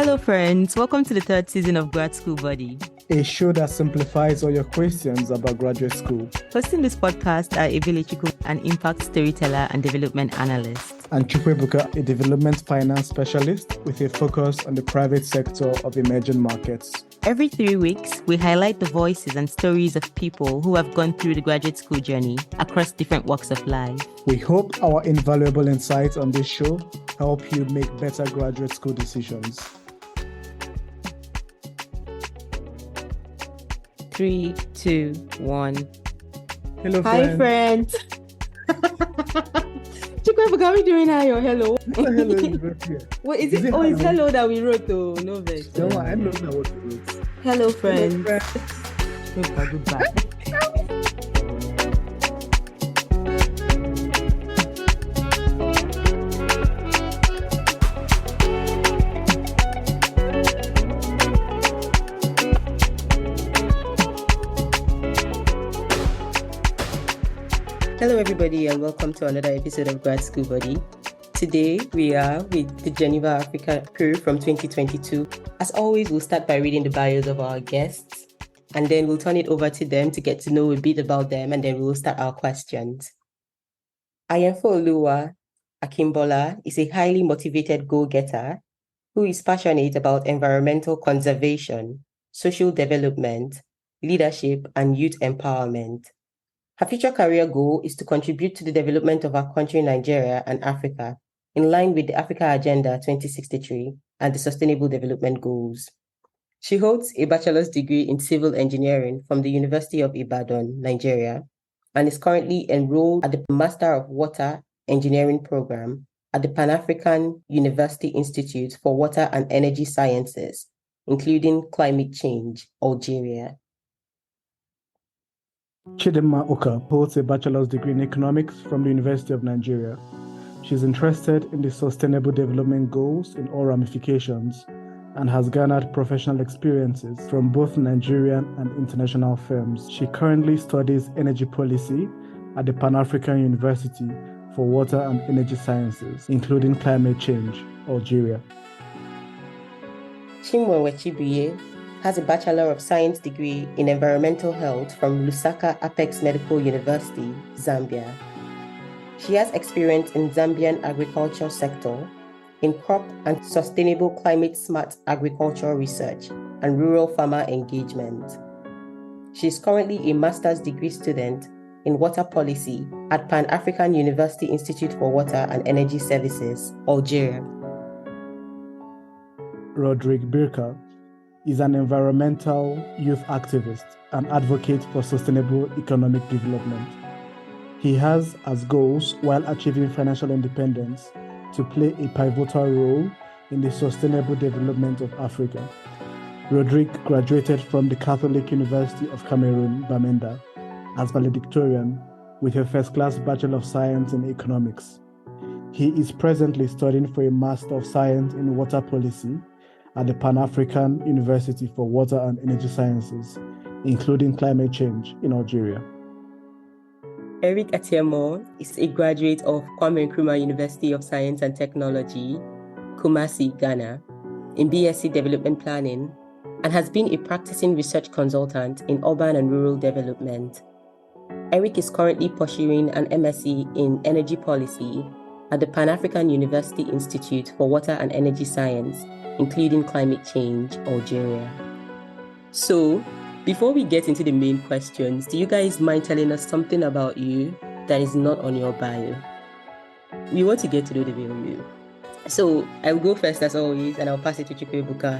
Hello friends, welcome to the third season of Grad School Buddy, a show that simplifies all your questions about graduate school. Hosting this podcast are Ayanfeoluwa Akinbola, an impact storyteller and development analyst, and Chimwemwe Chibuye, a development finance specialist with a focus on the private sector of emerging markets. Every 3 weeks, we highlight the voices and stories of people who have gone through the graduate school journey across different walks of life. We hope our invaluable insights on this show help you make better graduate school decisions. 3, 2, 1. Hello, friend. Hi, friends. Chimwemwe, are we doing hi or hello? Hello is very clear. What is it? Oh, it's hello that we wrote though. No verse. No, I know that what we wrote. Hello, friends. Goodbye. Hello everybody and welcome to another episode of Grad School Buddy. Today we are with the Geneva Africa crew from 2022. As always, we'll start by reading the bios of our guests and then we'll turn it over to them to get to know a bit about them and then we'll start our questions. Ayanfeoluwa Akinbola is a highly motivated go-getter who is passionate about environmental conservation, social development, leadership, and youth empowerment. Her future career goal is to contribute to the development of our country, Nigeria, and Africa, in line with the Africa Agenda 2063 and the Sustainable Development Goals. She holds a bachelor's degree in civil engineering from the University of Ibadan, Nigeria, and is currently enrolled at the Master of Water Engineering program at the Pan-African University Institute for Water and Energy Sciences, including climate change, Algeria. Chidinma Uka holds a bachelor's degree in economics from the University of Nigeria. She's interested in the Sustainable Development Goals in all ramifications and has garnered professional experiences from both Nigerian and international firms. She currently studies energy policy at the Pan-African University for Water and Energy Sciences, including climate change, Algeria. Chimwemwe Chibuye has a Bachelor of Science degree in Environmental Health from Lusaka Apex Medical University, Zambia. She has experience in Zambian agriculture sector, in crop and sustainable climate-smart agricultural research and rural farmer engagement. She is currently a master's degree student in water policy at Pan-African University Institute for Water and Energy Services, Algeria. Rodrigue Birka is an environmental youth activist and advocate for sustainable economic development. He has as goals, while achieving financial independence, to play a pivotal role in the sustainable development of Africa. Rodrigue graduated from the Catholic University of Cameroon, Bamenda, as valedictorian with a first-class Bachelor of Science in Economics. He is presently studying for a Master of Science in Water Policy at the Pan-African University for Water and Energy Sciences, including climate change in Algeria. Atiemo is a graduate of Kwame Nkrumah University of Science and Technology, Kumasi, Ghana, in BSc Development Planning, and has been a practicing research consultant in urban and rural development. Eric is currently pursuing an MSc in Energy Policy at the Pan-African University Institute for Water and Energy Science, including climate change, Algeria. So, before we get into the main questions, do you guys mind telling us something about you that is not on your bio? We want to get to know the real you. So, I'll go first as always, and I'll pass it to Chimwemwe Uka.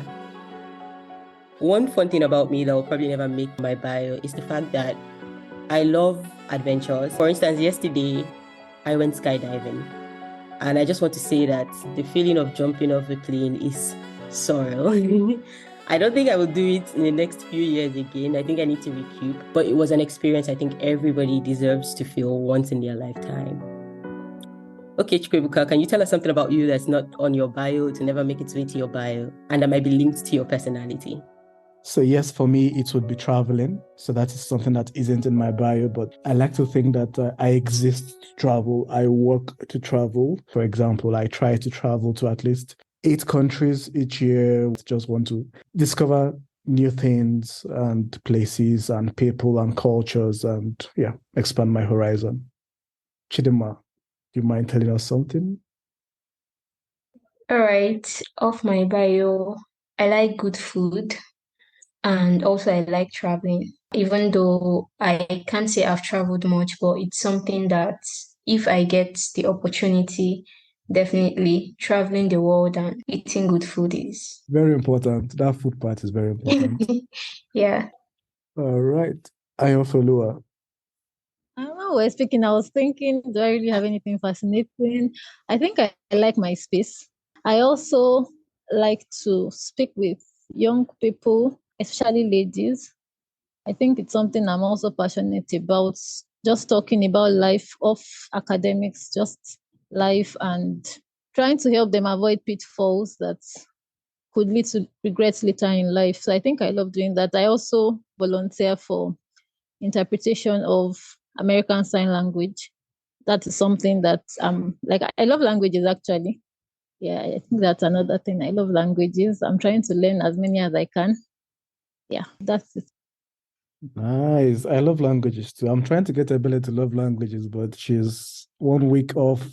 One fun thing about me that will probably never make my bio is the fact that I love adventures. For instance, yesterday, I went skydiving. And I just want to say that the feeling of jumping off the plane is surreal. I don't think I will do it in the next few years again. I think I need to recoup. But it was an experience I think everybody deserves to feel once in their lifetime. Okay, Chimwemwe Uka, can you tell us something about you that's not on your bio to never make its way to your bio and that might be linked to your personality? So yes, for me, it would be traveling. So that is something that isn't in my bio, but I like to think that I exist to travel. I work to travel. For example, I try to travel to at least 8 countries each year. Just want to discover new things and places and people and cultures and expand my horizon. Chidinma, do you mind telling us something? All right. Off my bio, I like good food and also I like traveling. Even though I can't say I've traveled much, but it's something that if I get the opportunity, definitely traveling the world and eating good food is very important. That food part is very important. Yeah. All right. Ayanfeoluwa. While we're speaking, I was thinking, do I really have anything fascinating? I think I like my space. I also like to speak with young people, especially ladies. I think it's something I'm also passionate about, just talking about life off academics, just life and trying to help them avoid pitfalls that could lead to regrets later in life. So I think I love doing that. I also volunteer for interpretation of American Sign Language. That is something that I love languages actually. Yeah, I think that's another thing. I love languages. I'm trying to learn as many as I can. Yeah, that's it. Nice. I love languages too. I'm trying to get Ebele to love languages, but she's 1 week off.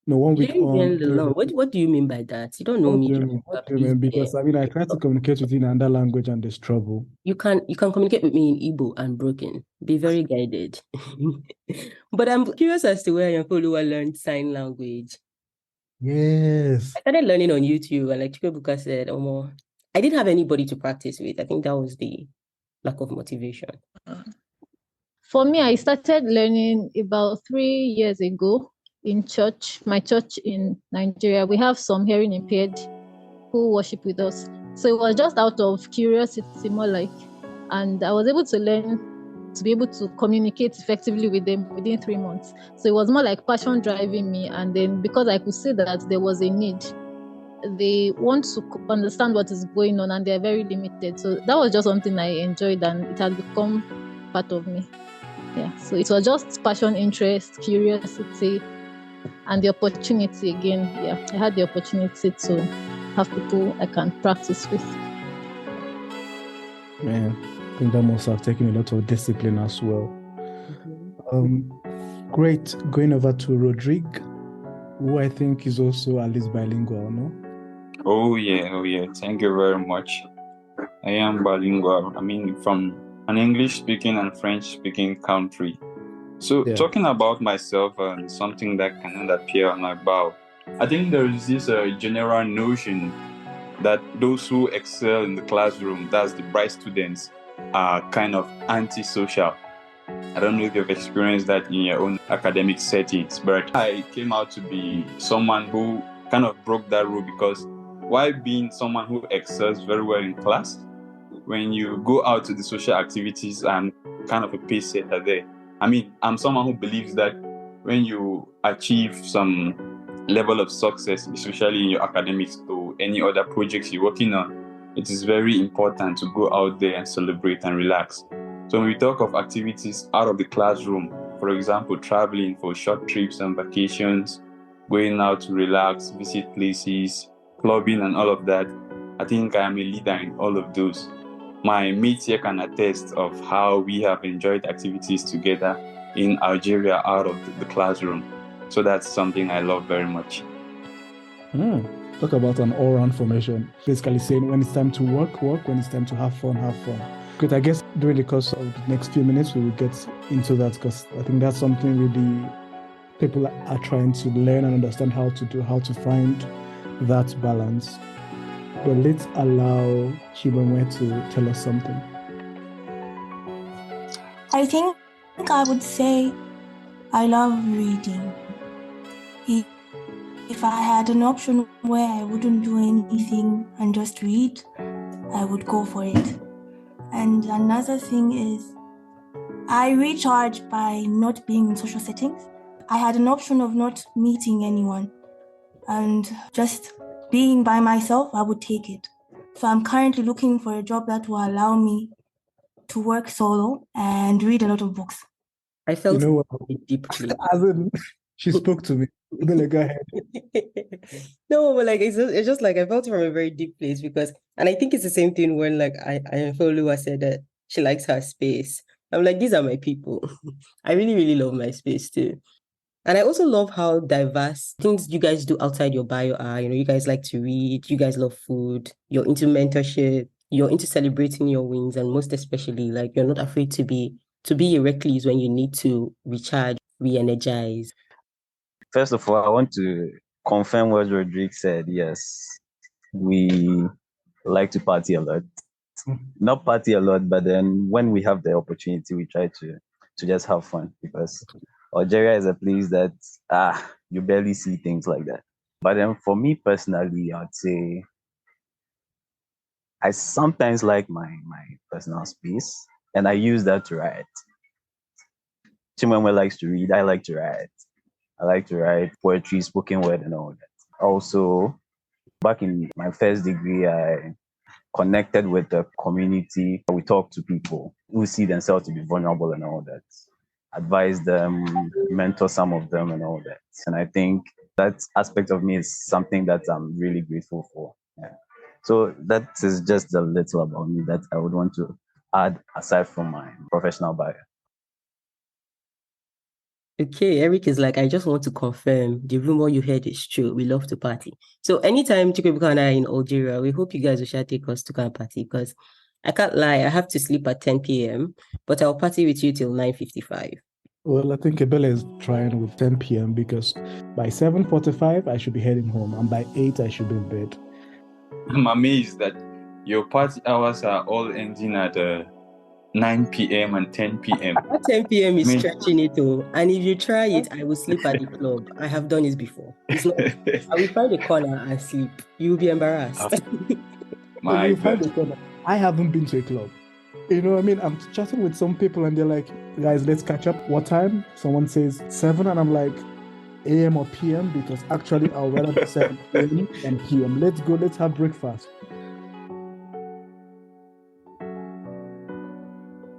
No, 1 week on. What do you mean by that? You don't know me. What do you mean? Because I try to communicate with you in another language and there's trouble. You can communicate with me in Igbo and broken. Be very guided. But I'm curious as to where Ayanfeoluwa learned sign language. Yes. I started learning on YouTube, and like Chimwemwe Uka said, I didn't have anybody to practice with. I think that was the lack of motivation. For me, I started learning about 3 years ago in church, my church in Nigeria. We have some hearing impaired who worship with us. So it was just out of curiosity, more like, and I was able to learn to be able to communicate effectively with them within 3 months. So it was more like passion driving me. And then because I could see that there was a need, they want to understand what is going on and they're very limited. So that was just something I enjoyed and it has become part of me. Yeah, so it was just passion, interest, curiosity, and the opportunity again. Yeah, I had the opportunity to have people I can practice with. Man, I think that must have taken a lot of discipline as well. Great. Going over to Rodrigue, who I think is also at least bilingual, no? Oh yeah. Thank you very much. I am bilingual. From an English-speaking and French-speaking country. So talking about myself and something that cannot appear on my bio, I think there is this general notion that those who excel in the classroom, that's the bright students, are kind of antisocial. I don't know if you've experienced that in your own academic settings, but I came out to be someone who kind of broke that rule, because while being someone who excels very well in class, when you go out to the social activities, I'm kind of a pace setter there. I'm someone who believes that when you achieve some level of success, especially in your academics or any other projects you're working on, it is very important to go out there and celebrate and relax. So when we talk of activities out of the classroom, for example, traveling for short trips and vacations, going out to relax, visit places, clubbing and all of that, I think I am a leader in all of those. My mates here can attest of how we have enjoyed activities together in Algeria out of the classroom. So that's something I love very much. Talk about an all-round formation. Basically saying when it's time to work, when it's time to have fun, have fun. Good. I guess during the course of the next few minutes, we will get into that, because I think that's something really people are trying to learn and understand how to do, how to find that balance. But let's allow Chimwemwe to tell us something. I think I would say I love reading. If I had an option where I wouldn't do anything and just read, I would go for it. And another thing is, I recharge by not being in social settings. I had an option of not meeting anyone and just being by myself, I would take it. So I'm currently looking for a job that will allow me to work solo and read a lot of books. I felt deeply. She spoke to me. Like, go ahead. No, but like it's just like I felt from a very deep place because, and I think it's the same thing when like Ayanfeoluwa said that she likes her space. I'm like, these are my people. I really, really love my space too. And I also love how diverse things you guys do outside your bio are. You guys like to read, you guys love food, you're into mentorship, you're into celebrating your wins, and most especially, like you're not afraid to be a recluse when you need to recharge, re-energize. First of all, I want to confirm what Rodrigue said. Yes, we like to party a lot. Not party a lot, but then when we have the opportunity, we try to just have fun because Algeria is a place that you barely see things like that. But then for me personally, I'd say I sometimes like my personal space and I use that to write. Chimwemwe likes to read, I like to write. I like to write poetry, spoken word, and all that. Also, back in my first degree, I connected with the community. We talk to people who see themselves to be vulnerable and all that. Advise them, mentor some of them and all that. And I think that aspect of me is something that I'm really grateful for. Yeah. So that is just a little about me that I would want to add aside from my professional bio. Okay, Eric is like, I just want to confirm the rumor you heard is true. We love to party. So anytime Chikwebuka and I are in Algeria, we hope you guys will shall take us to go and party because I can't lie, I have to sleep at 10 p.m., but I'll party with you till 9:55. Well, I think Ebele is trying with 10 p.m. because by 7:45, I should be heading home, and by 8, I should be in bed. I'm amazed that your party hours are all ending at 9 p.m. and 10 p.m. At 10 p.m. is stretching it all. And if you try it, I will sleep at the club. I have done it before. It's not. I will find a corner and sleep. You will be embarrassed. My God. I haven't been to a club. You know what I mean? I'm chatting with some people and they're like, guys, let's catch up. What time? Someone says 7 and I'm like, AM or PM? Because actually I'll rather be 7 AM than PM. Let's go, let's have breakfast.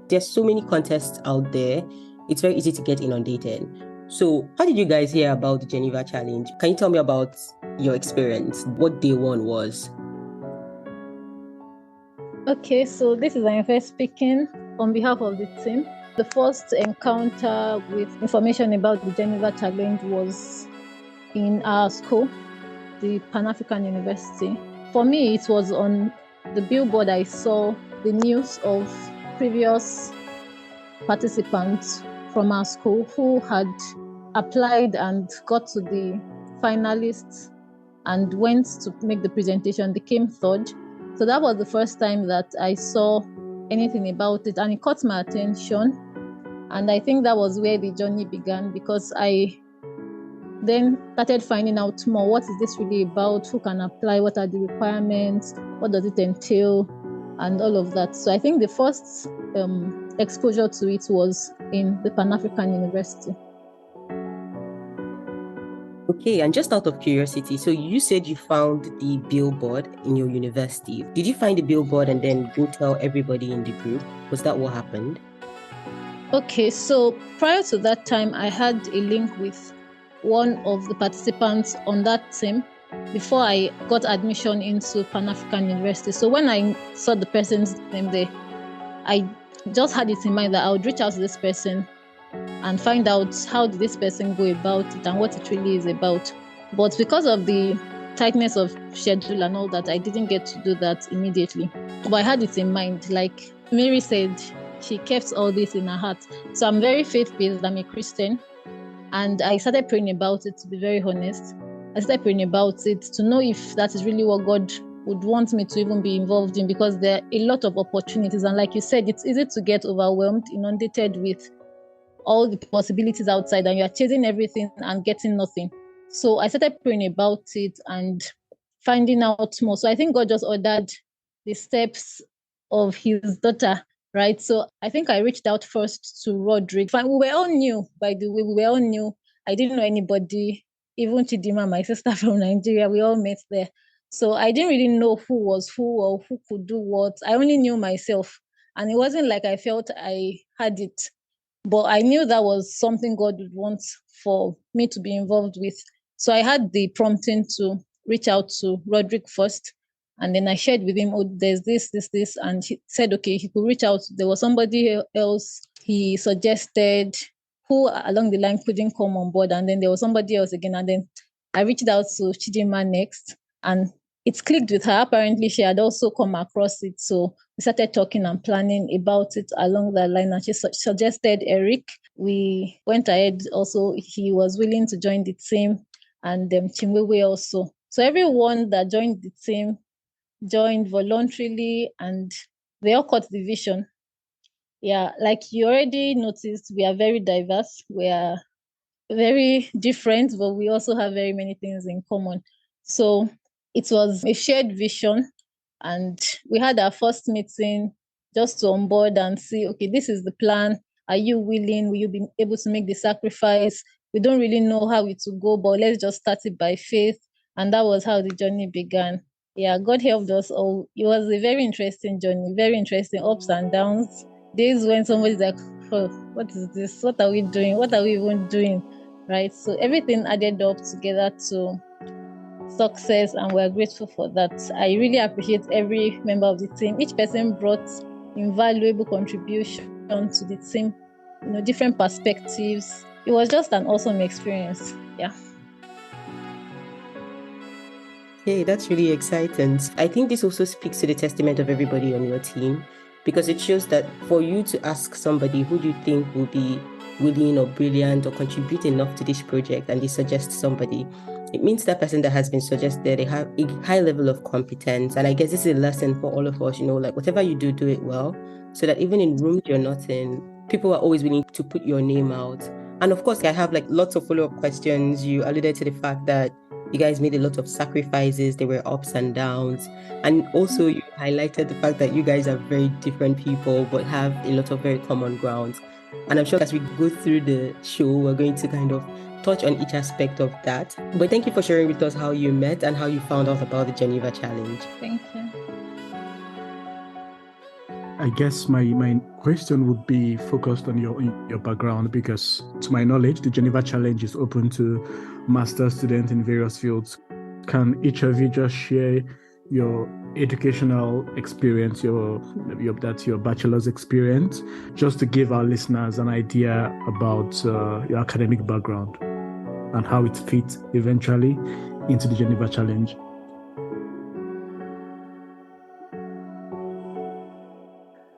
There's so many contests out there. It's very easy to get inundated. So how did you guys hear about the Geneva Challenge? Can you tell me about your experience? What day one was? Okay, so this is Ayanfe speaking on behalf of the team. The first encounter with information about the Geneva Challenge was in our school, the Pan-African University. For me, it was on the billboard I saw the news of previous participants from our school who had applied and got to the finalists and went to make the presentation. They came third. So that was the first time that I saw anything about it, and it caught my attention. And I think that was where the journey began, because I then started finding out more. What is this really about? Who can apply? What are the requirements? What does it entail? And all of that. So I think the first exposure to it was in the Pan-African University. Okay, and just out of curiosity, so you said you found the billboard in your university. Did you find the billboard and then go tell everybody in the group? Was that what happened? Okay, so prior to that time, I had a link with one of the participants on that team before I got admission into Pan-African University. So when I saw the person's name there, I just had it in mind that I would reach out to this person and find out how did this person go about it and what it really is about. But because of the tightness of schedule and all that, I didn't get to do that immediately. But I had it in mind. Like Mary said, she kept all this in her heart. So I'm very faith-based. I'm a Christian. And I started praying about it, to be very honest. I started praying about it to know if that is really what God would want me to even be involved in, because there are a lot of opportunities. And like you said, it's easy to get overwhelmed, inundated with all the possibilities outside, and you're chasing everything and getting nothing. So I started praying about it and finding out more. So I think God just ordered the steps of his daughter, right? So I think I reached out first to Rodrigue. We were all new, by the way. We were all new. I didn't know anybody, even Chidinma, my sister from Nigeria. We all met there. So I didn't really know who was who or who could do what. I only knew myself. And it wasn't like I felt I had it But I knew that was something God would want for me to be involved with. So I had the prompting to reach out to Rodrigue first. And then I shared with him, oh, there's this. And he said, okay, he could reach out. There was somebody else he suggested who along the line couldn't come on board. And then there was somebody else again. And then I reached out to Chidinma next. And it clicked with her. Apparently, she had also come across it. So we started talking and planning about it along that line. And she suggested Eric. We went ahead also. He was willing to join the team. And Chimwemwe also. So everyone that joined the team joined voluntarily and they all caught the vision. Yeah, like you already noticed, we are very diverse. We are very different, but we also have very many things in common. So it was a shared vision. And we had our first meeting just to onboard and see, okay, this is the plan. Are you willing? Will you be able to make the sacrifice? We don't really know how it will go, but let's just start it by faith. And that was how the journey began. Yeah, God helped us all. It was a very interesting journey, very interesting ups and downs. Days when somebody's like, oh, what is this? What are we doing? What are we even doing? Right? So everything added up together to success, and we're grateful for that. I really appreciate every member of the team. Each person brought invaluable contribution to the team, different perspectives. It was just an awesome experience. Yeah. Hey, that's really exciting. I think this also speaks to the testament of everybody on your team, because it shows that for you to ask somebody who do you think will be willing or brilliant or contribute enough to this project, and they suggest somebody, it means that person that has been suggested, they have a high level of competence. And I guess this is a lesson for all of us, like whatever you do, do it well, so that even in rooms you're not in, people are always willing to put your name out. And of course, I have lots of follow-up questions. You alluded to the fact that you guys made a lot of sacrifices. There were ups and downs. And also you highlighted the fact that you guys are very different people, but have a lot of very common grounds. And I'm sure as we go through the show, we're going to kind of touch on each aspect of that. But thank you for sharing with us how you met and how you found out about the Geneva Challenge. Thank you. I guess my question would be focused on your background, because to my knowledge, the Geneva Challenge is open to master's students in various fields. Can each of you just share your educational experience, your bachelor's experience, just to give our listeners an idea about your academic background and how it fits eventually into the Geneva Challenge?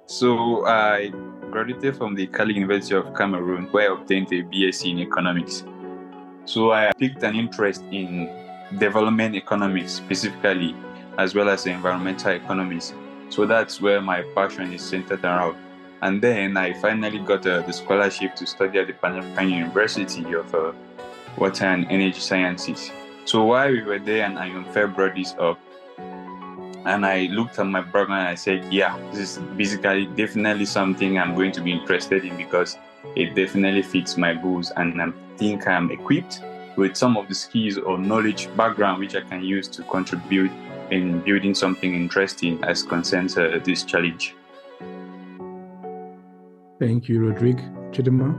So I graduated from the Kali University of Cameroon, where I obtained a BSc in economics. So I picked an interest in development economics specifically, as well as environmental economics. So that's where my passion is centered around. And then I finally got the scholarship to study at the Pan-African University of Water and Energy Sciences. So while we were there, and Ayanfeoluwa brought this up, and I looked at my background and I said, yeah, this is basically definitely something I'm going to be interested in, because it definitely fits my goals, and I think I'm equipped with some of the skills or knowledge background which I can use to contribute in building something interesting as concerns this challenge. Thank you, Rodrigue. Chidinma?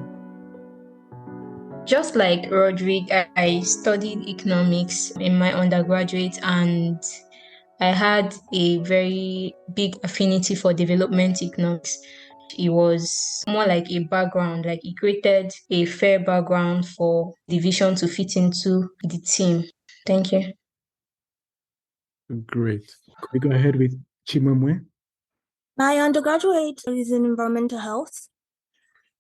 Just like Rodrigue, I studied economics in my undergraduate, and I had a very big affinity for development economics. It was more like a background, like it created a fair background for division to fit into the team. Thank you. Great. Could we go ahead with Chimwemwe? My undergraduate is in environmental health,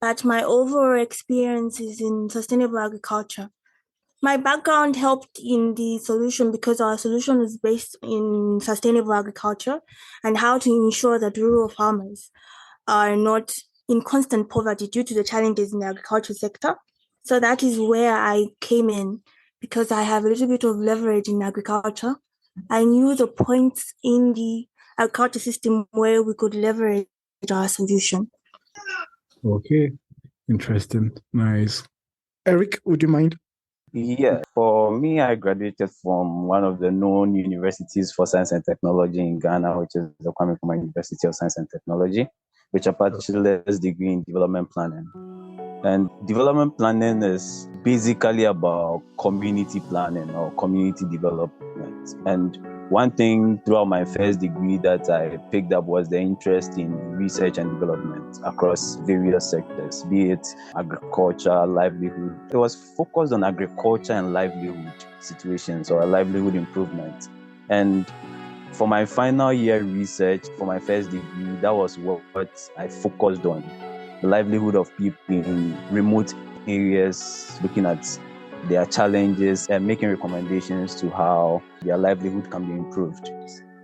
but my overall experience is in sustainable agriculture. My background helped in the solution because our solution is based in sustainable agriculture and how to ensure that rural farmers are not in constant poverty due to the challenges in the agriculture sector. So that is where I came in, because I have a little bit of leverage in agriculture. I knew the points in the agriculture system where we could leverage our solution. Okay, interesting, nice. Eric, would you mind? Yeah, for me, I graduated from one of the known universities for science and technology in Ghana, which is the Kwame Nkrumah University of Science and Technology. with a bachelor's degree in development planning. And development planning is basically about community planning or community development. And one thing throughout my first degree that I picked up was the interest in research and development across various sectors, be it agriculture, livelihood. It was focused on agriculture and livelihood situations or livelihood improvement. And for my final year research, for my first degree, that was what I focused on. The livelihood of people in remote areas, looking at their challenges and making recommendations to how their livelihood can be improved.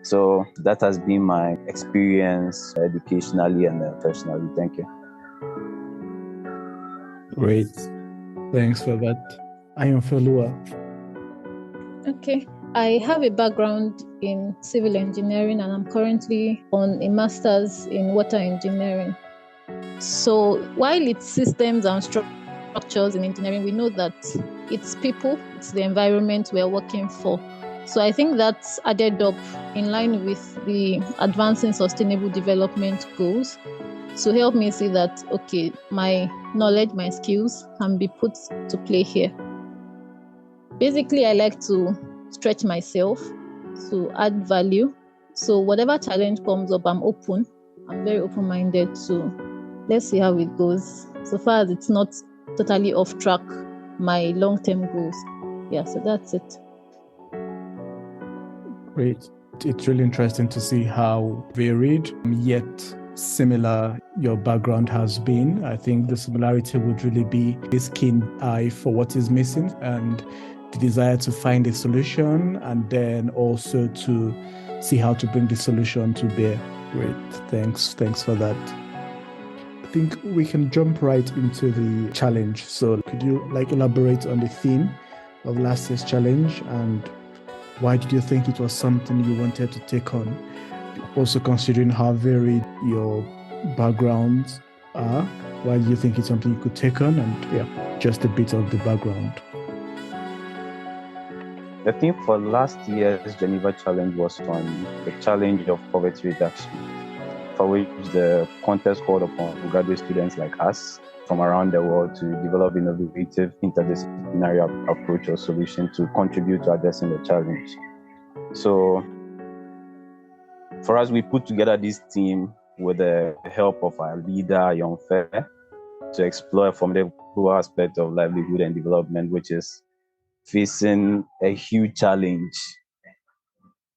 So that has been my experience educationally and personally. Thank you. Great. Thanks for that. Ayanfeoluwa. Okay. I have a background in civil engineering and I'm currently on a master's in water engineering. So while it's systems and structures in engineering, we know that it's people, it's the environment we're working for. So I think that's added up in line with the advancing sustainable development goals. So help me see that, okay, my knowledge, my skills can be put to play here. Basically, I like to stretch myself to add value. So whatever challenge comes up, I'm open. I'm very open-minded to let's see how it goes. So far as it's not totally off track, my long-term goals. Yeah, so that's it. Great. It's really interesting to see how varied yet similar your background has been. I think the similarity would really be this keen eye for what is missing and the desire to find a solution and then also to see how to bring the solution to bear. Great. Thanks for that. I think we can jump right into the challenge. So could you elaborate on the theme of last year's challenge and why did you think it was something you wanted to take on? Also considering how varied your backgrounds are, why do you think it's something you could take on? And just a bit of the background. The theme for last year's Geneva challenge was on the challenge of poverty reduction, for which the contest called upon graduate students like us from around the world to develop innovative interdisciplinary approach or solution to contribute to addressing the challenge. So for us, we put together this team with the help of our leader, Ayanfeoluwa, to explore a formidable aspect of livelihood and development, which is facing a huge challenge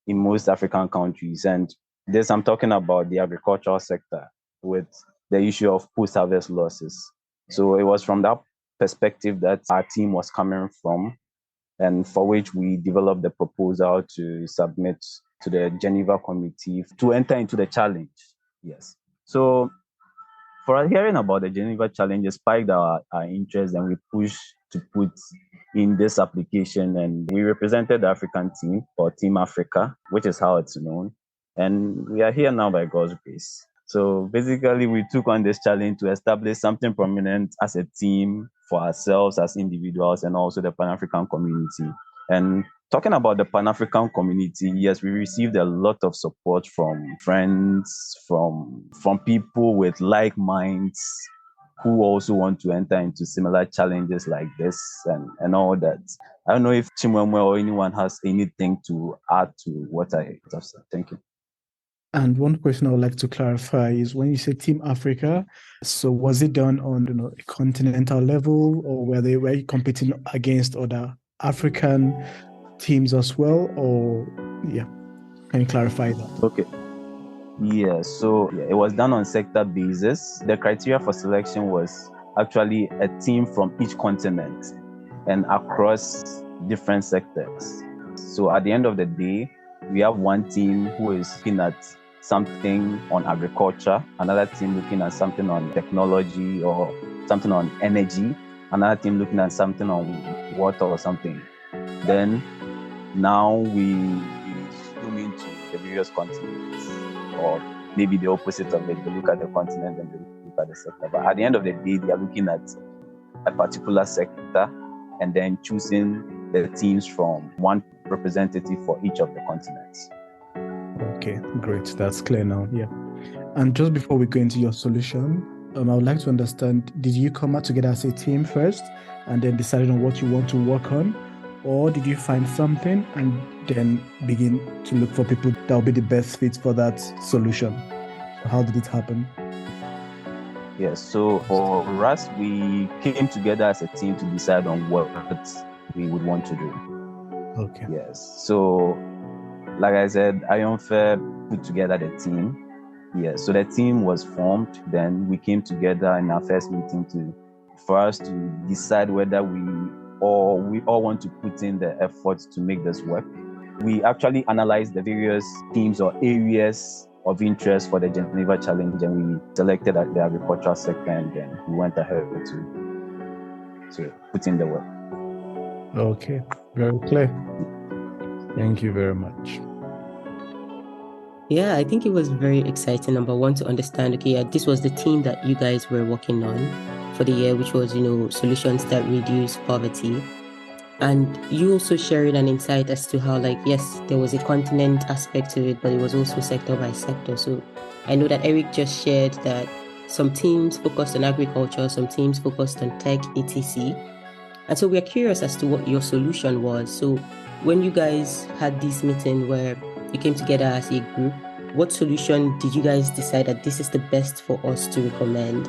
in most African countries. And this, I'm talking about the agricultural sector with the issue of post-harvest losses. So it was from that perspective that our team was coming from, and for which we developed the proposal to submit to the Geneva committee to enter into the challenge. Yes. So for us hearing about the Geneva challenge, it spiked our interest and we pushed to put in this application, and we represented the African team or Team Africa, which is how it's known. And we are here now by God's grace. So basically, we took on this challenge to establish something prominent as a team for ourselves as individuals and also the Pan-African community. And talking about the Pan-African community, yes, we received a lot of support from friends, from people with like minds who also want to enter into similar challenges like this and all that. I don't know if Chimwemwe or anyone has anything to add to what I have said. Thank you. And one question I would like to clarify is when you say Team Africa, so was it done on a continental level, or were you competing against other African teams as well? Or can you clarify that? Okay. Yeah, so it was done on sector basis. The criteria for selection was actually a team from each continent and across different sectors. So at the end of the day, we have one team who is looking at something on agriculture, another team looking at something on technology or something on energy, another team looking at something on water or something. Then now we zoom into the various continents, or maybe the opposite of it. They look at the continent and they look at the sector. But at the end of the day, they are looking at a particular sector and then choosing the teams from one representative for each of the continents. Okay, great. That's clear now. Yeah. And just before we go into your solution, I would like to understand, did you come out together as a team first and then decided on what you want to work on? Or did you find something and then begin to look for people that will be the best fit for that solution? How did it happen? Yes, so for us, we came together as a team to decide on what we would want to do. Okay. Yes, so like I said, Ayanfe put together the team. Yes, so the team was formed. Then we came together in our first meeting for us to decide whether we all want to put in the effort to make this work. We actually analyzed the various themes or areas of interest for the Geneva challenge, and we selected the agricultural sector, and then we went ahead to put in the work. Okay, very clear. Thank you very much. Yeah, I think it was very exciting, number one, to understand, okay, this was the team that you guys were working on for the year, which was, solutions that reduce poverty. And you also sharing an insight as to how, yes, there was a continent aspect to it, but it was also sector by sector. So I know that Eric just shared that some teams focused on agriculture, some teams focused on tech, etc. And so we're curious as to what your solution was. So when you guys had this meeting where you came together as a group, what solution did you guys decide that this is the best for us to recommend?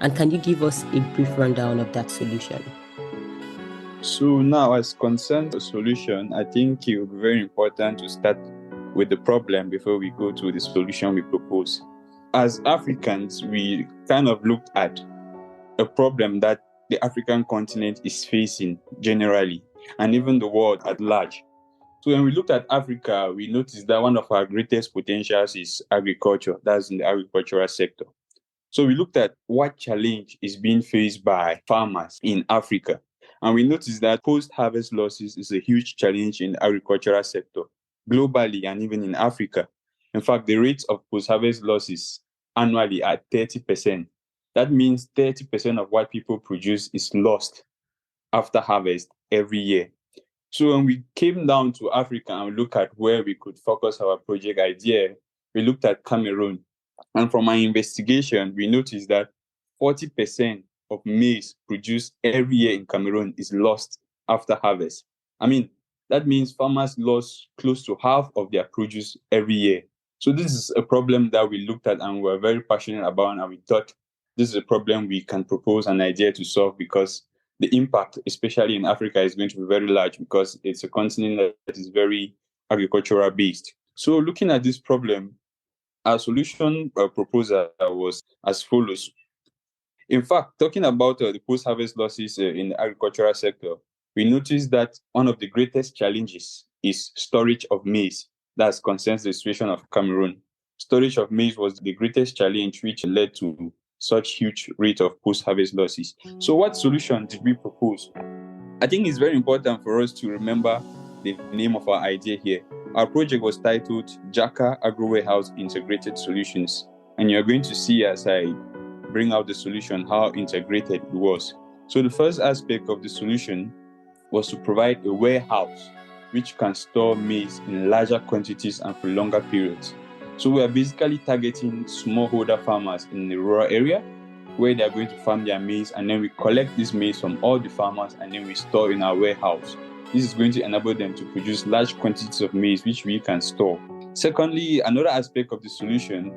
And can you give us a brief rundown of that solution? So now, as concerns the solution, I think it will be very important to start with the problem before we go to the solution we propose. As Africans, we kind of looked at a problem that the African continent is facing generally, and even the world at large. So when we looked at Africa, we noticed that one of our greatest potentials is agriculture. That's in the agricultural sector. So we looked at what challenge is being faced by farmers in Africa. And we noticed that post-harvest losses is a huge challenge in the agricultural sector, globally and even in Africa. In fact, the rates of post-harvest losses annually are 30%. That means 30% of what people produce is lost after harvest every year. So when we came down to Africa and looked at where we could focus our project idea, we looked at Cameroon. And from our investigation, we noticed that 40% of maize produced every year in Cameroon is lost after harvest. I mean, that means farmers lost close to half of their produce every year. So this is a problem that we looked at and we're very passionate about, and we thought this is a problem we can propose an idea to solve, because the impact, especially in Africa, is going to be very large because it's a continent that is very agricultural based. So looking at this problem, our solution proposal was as follows. In fact, talking about the post-harvest losses in the agricultural sector, we noticed that one of the greatest challenges is storage of maize. That concerns the situation of Cameroon. Storage of maize was the greatest challenge, which led to such huge rate of post-harvest losses. So what solution did we propose? I think it's very important for us to remember the name of our idea here. Our project was titled JACCA Agro-Warehouse Integrated Solutions. And you're going to see as I bring out the solution how integrated it was. So the first aspect of the solution was to provide a warehouse which can store maize in larger quantities and for longer periods. So we are basically targeting smallholder farmers in the rural area where they are going to farm their maize, and then we collect this maize from all the farmers and then we store in our warehouse. This is going to enable them to produce large quantities of maize which we can store. Secondly, another aspect of the solution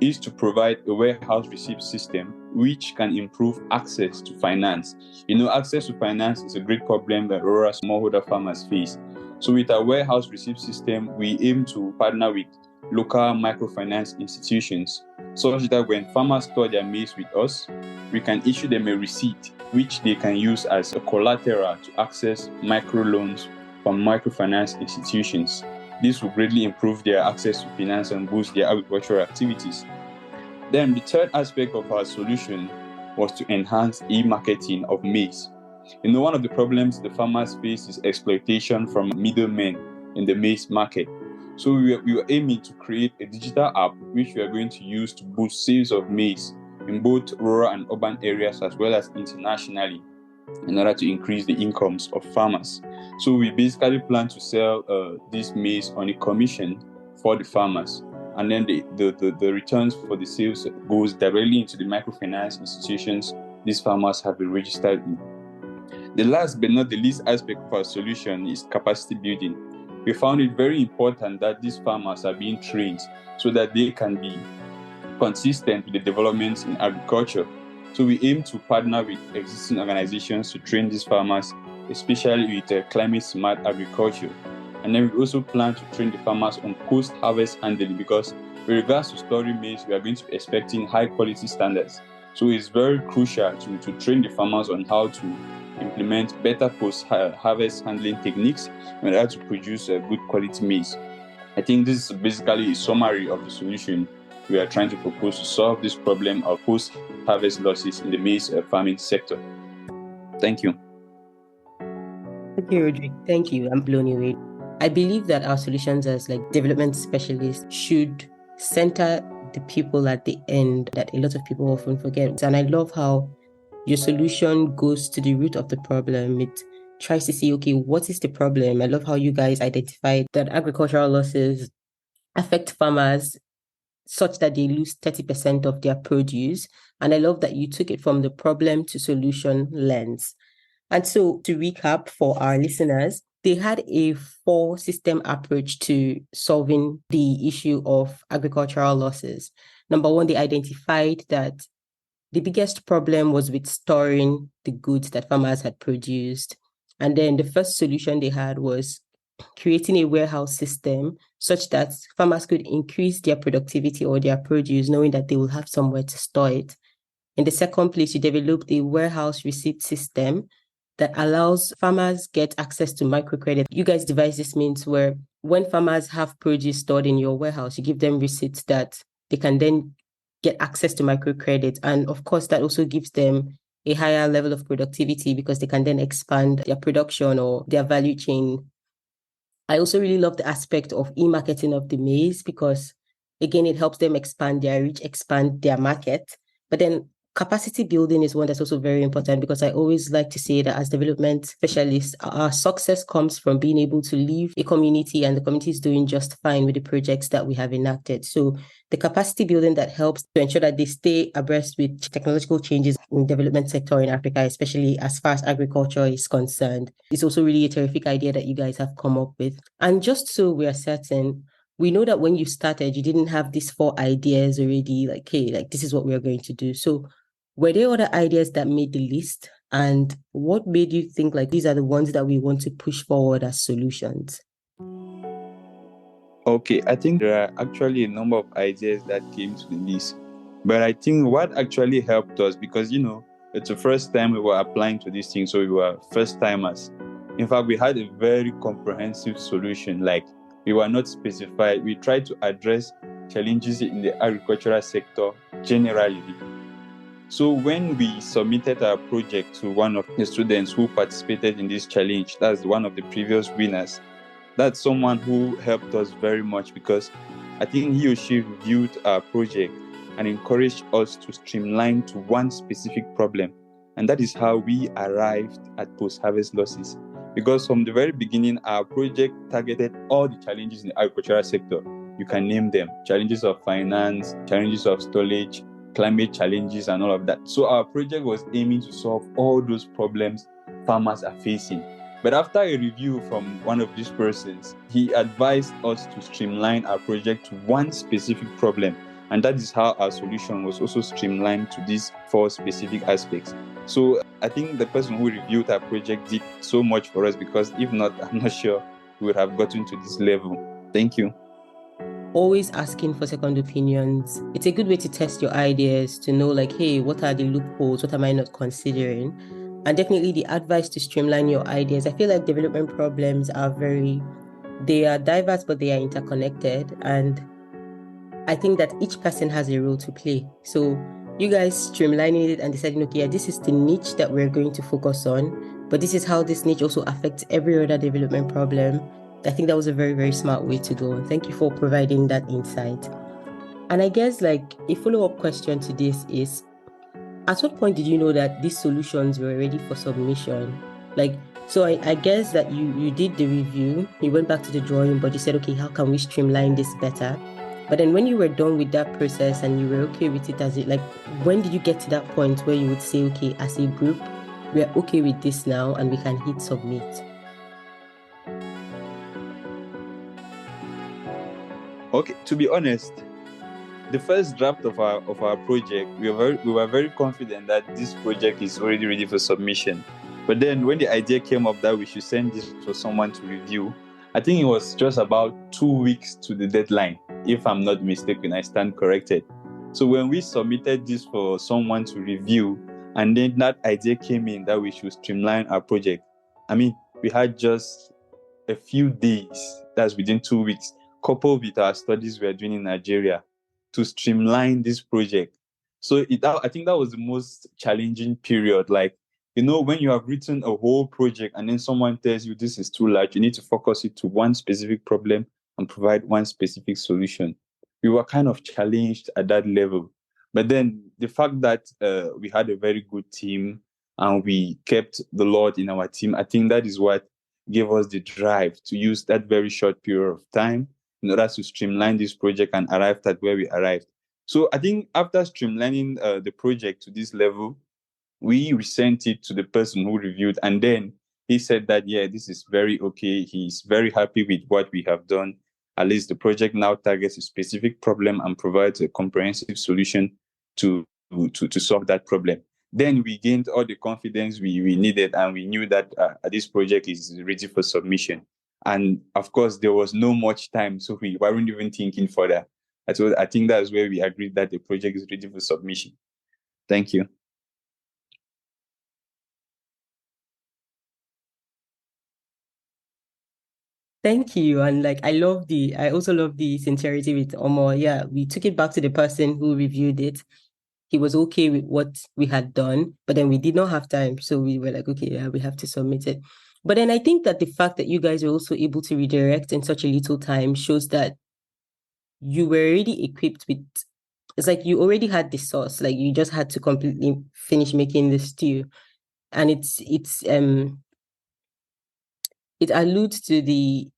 is to provide a warehouse receipt system which can improve access to finance. Access to finance is a great problem that rural smallholder farmers face. So with our warehouse receipt system, we aim to partner with local microfinance institutions such that when farmers store their maize with us, we can issue them a receipt which they can use as a collateral to access microloans from microfinance institutions. This will greatly improve their access to finance and boost their agricultural activities. Then the third aspect of our solution was to enhance e-marketing of maize. One of the problems the farmers face is exploitation from middlemen in the maize market. So we were aiming to create a digital app which we are going to use to boost sales of maize in both rural and urban areas as well as internationally in order to increase the incomes of farmers. So we basically plan to sell this maize on a commission for the farmers. and then the returns for the sales goes directly into the microfinance institutions these farmers have been registered in. The last but not the least aspect of our solution is capacity building. We found it very important that these farmers are being trained so that they can be consistent with the developments in agriculture. So we aim to partner with existing organizations to train these farmers, especially with climate smart agriculture. And then we also plan to train the farmers on post-harvest handling, because with regards to storage maize, we are going to be expecting high quality standards. So it's very crucial to train the farmers on how to implement better post-harvest handling techniques in order to produce a good quality maize. I think this is basically a summary of the solution we are trying to propose to solve this problem of post-harvest losses in the maize farming sector. Thank you. Okay, Rodrigue, thank you. I'm blown away. I believe that our solutions as development specialists should center the people at the end that a lot of people often forget. And I love how your solution goes to the root of the problem. It tries to see, okay, what is the problem? I love how you guys identified that agricultural losses affect farmers such that they lose 30% of their produce. And I love that you took it from the problem to solution lens. And so to recap for our listeners, they had a 4-system approach to solving the issue of agricultural losses. Number one, they identified that the biggest problem was with storing the goods that farmers had produced. And then the first solution they had was creating a warehouse system such that farmers could increase their productivity or their produce, knowing that they will have somewhere to store it. In the second place, you developed a warehouse receipt system that allows farmers get access to microcredit. You guys devised this means where when farmers have produce stored in your warehouse, you give them receipts that they can then get access to microcredit. And of course, that also gives them a higher level of productivity because they can then expand their production or their value chain. I also really love the aspect of e-marketing of the maize because, again, it helps them expand their reach, expand their market. But then capacity building is one that's also very important because I always like to say that as development specialists, our success comes from being able to leave a community and the community is doing just fine with the projects that we have enacted. So the capacity building that helps to ensure that they stay abreast with technological changes in the development sector in Africa, especially as far as agriculture is concerned, is also really a terrific idea that you guys have come up with. And just so we are certain, we know that when you started, you didn't have these 4 ideas already, this is what we are going to do. So were there other ideas that made the list? And what made you think these are the ones that we want to push forward as solutions? Okay, I think there are actually a number of ideas that came to the list. But I think what actually helped us, because, it's the first time we were applying to this thing, so we were first timers. In fact, we had a very comprehensive solution. We were not specified. We tried to address challenges in the agricultural sector generally. So when we submitted our project to one of the students who participated in this challenge, that's one of the previous winners, that's someone who helped us very much because I think he or she reviewed our project and encouraged us to streamline to one specific problem. And that is how we arrived at post-harvest losses. Because from the very beginning, our project targeted all the challenges in the agricultural sector. You can name them: challenges of finance, challenges of storage, climate challenges, and all of that. So our project was aiming to solve all those problems farmers are facing. But after a review from one of these persons, he advised us to streamline our project to one specific problem. And that is how our solution was also streamlined to these 4 specific aspects. So I think the person who reviewed our project did so much for us because if not, I'm not sure we would have gotten to this level. Thank you. Always asking for second opinions. It's a good way to test your ideas, to know hey, what are the loopholes? What am I not considering? And definitely the advice to streamline your ideas. I feel like development problems they are diverse, but they are interconnected. And I think that each person has a role to play. So you guys streamlining it and deciding, okay, this is the niche that we're going to focus on, but this is how this niche also affects every other development problem. I think that was a very, very smart way to go. Thank you for providing that insight. And I guess a follow-up question to this is, at what point did you know that these solutions were ready for submission? So I guess that you did the review, you went back to the drawing board, you said, okay, how can we streamline this better? But then when you were done with that process and you were okay with it as it, like, when did you get to that point where you would say, okay, as a group, we are okay with this now and we can hit submit? Okay, to be honest, the first draft of our project, we were very confident that this project is already ready for submission. But then when the idea came up that we should send this for someone to review, I think it was just about 2 weeks to the deadline, if I'm not mistaken. I stand corrected. So when we submitted this for someone to review, and then that idea came in that we should streamline our project, I mean, we had just a few days, that's within 2 weeks, coupled with our studies we are doing in Nigeria, to streamline this project. So I think that was the most challenging period. Like, you know, when you have written a whole project and then someone tells you this is too large, you need to focus it to one specific problem and provide one specific solution. We were kind of challenged at that level. But then the fact that we had a very good team and we kept the Lord in our team, I think that is what gave us the drive to use that very short period of time in order to streamline this project and arrive at where we arrived. So I think after streamlining the project to this level, we resent it to the person who reviewed, and then he said that, yeah, this is very okay. He's very happy with what we have done. At least the project now targets a specific problem and provides a comprehensive solution to solve that problem. Then we gained all the confidence we needed, and we knew that this project is ready for submission. And of course, there was no much time, so we weren't even thinking further. So I think that's where we agreed that the project is ready for submission. Thank you. Thank you. And like, I also love the sincerity with Omo. Yeah, we took it back to the person who reviewed it. He was okay with what we had done, but then we did not have time. So we were like, okay, yeah, we have to submit it. But then I think that the fact that you guys were also able to redirect in such a little time shows that you were already equipped with, it's like you already had the sauce, like you just had to completely finish making the stew. And it alludes to the